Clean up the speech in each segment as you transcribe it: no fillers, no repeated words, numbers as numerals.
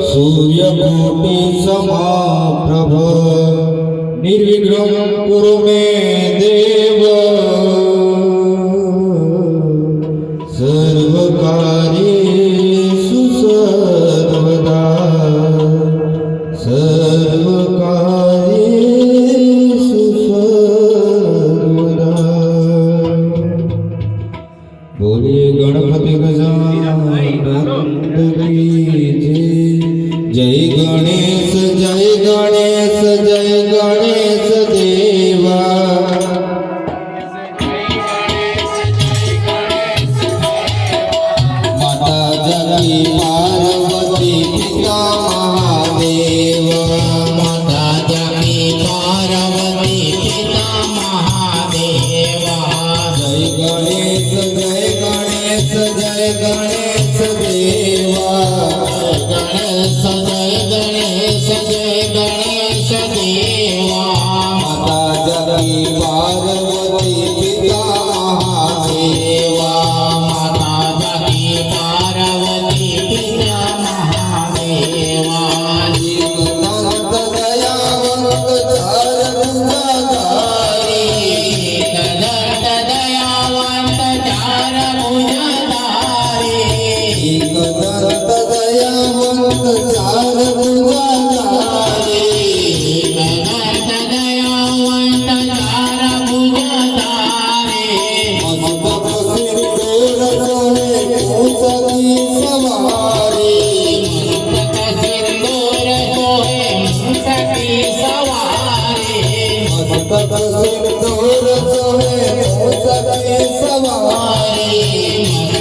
सूर्यकोटि समाप्रभ निर्विघ्नं कुरु मे देव सर्वकार्येषु सर्वदा सर्वकार्येषु सर्वदा। बोलिए गणपति गजानन की जय गणेश जय गणेश जय गणेश देवा। माता जगी पार्वती पिता महादेव। माता जगी पार्वती पिता महादेव। जय गणेश जय गणेश जय गणेश देवा। गणेश जय गणेश जय गणेश देवा। माता जगी पार्वती पिता महादेव। माता जगी पार्वती पिता महादेव। दीननाथ दयावंत चार भुजाधारी। दत्त दयावंत चार भुजाधारी। दत्त दयावंत चार भुजाधारी। दत्त दयावंत चार भुजाधारी। मस्तक सिंदूर सोहे मूसकी सवारी। मस्तक सिंदूर सोहे मूसकी सवारी। मस्तक सिंदूर सोहे मूसकी सवारी।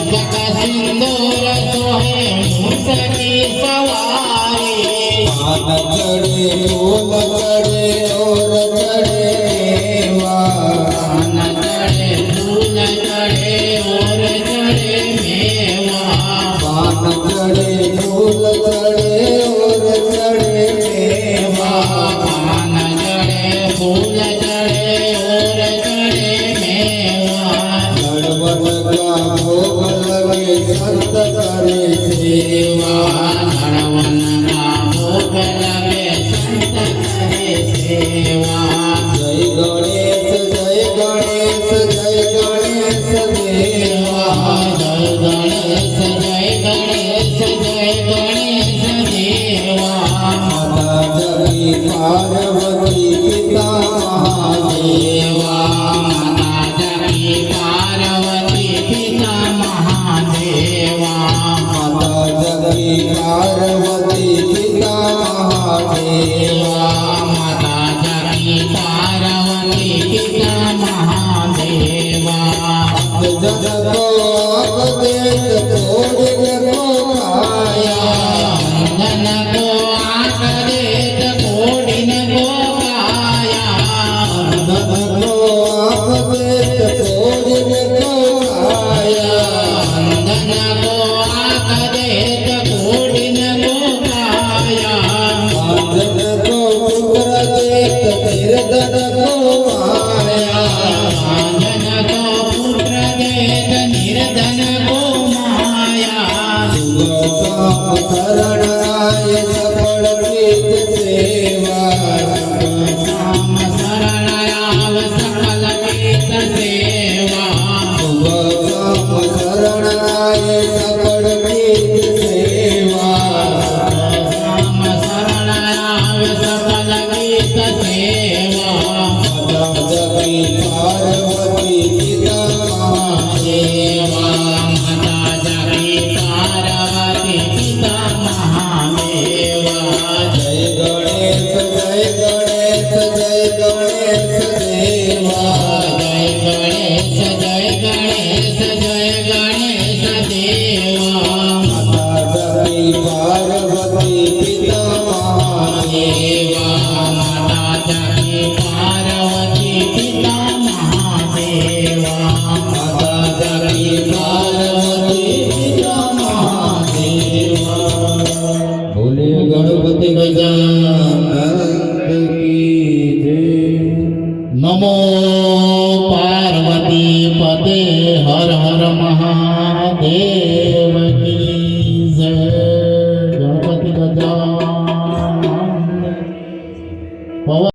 मस्तक सिंदूर सोहे मूसकी सवारी। पान चढ़े फूल चढ़े और चढ़े मेवा। पान चढ़े फूल चढ़े और चढ़े मेवा। पान चढ़े फूल चढ़े और चढ़े मेवा। पान चढ़े फूल चढ़े और चढ़े मेवा। गणपत का भोग लगे संत करे सेवा। गणवन का भोग लगे संत करे सेवा। जय गणेश जय गणेश जय गणेश देवा। जय गणेश जय गणेश जय गणेश देवा। माता जगी पार्वती पिता महादेवा। माता जगी पार्वती पिता महादेवा। माता जगी पार्वती पिता महादेवा। माता जगी पार्वती पिता महादेवा। जग को अपदेश छोड़ को खाया। वंदन को आंख देत कोडिन को काया। धन को अपदेश छोड़ को खाया। वंदन को आंख देत कोडिन को काया। धन को पुत्र देत निर्धन को माया। वंदन को पुत्र देत निर्धन को माया। सुगम शरण आय सफल प्रीत सेवा। राम शरण आव सकल प्रीत सेवा। सुगम शरण आय सफल प्रीत सेवा। राम शरण आव सकल प्रीत सेवा। माता जगी पार्वती पिता महादेवा। माता जगी पार्वती पिता महादेवा। जय गणेश जय गणेश जय गणेश देवा। जय गणेश जय गणेश जय गणेश देवा। माता जगी पार्वती पिता महादेवा। माता जगी पार्वती पिता महादेवा। माता जगी पार्वती पिता महादेवा। बोलिए गणपति गजानन की जय। नमो पार्वती पते हर हर महादेव की जय। પવન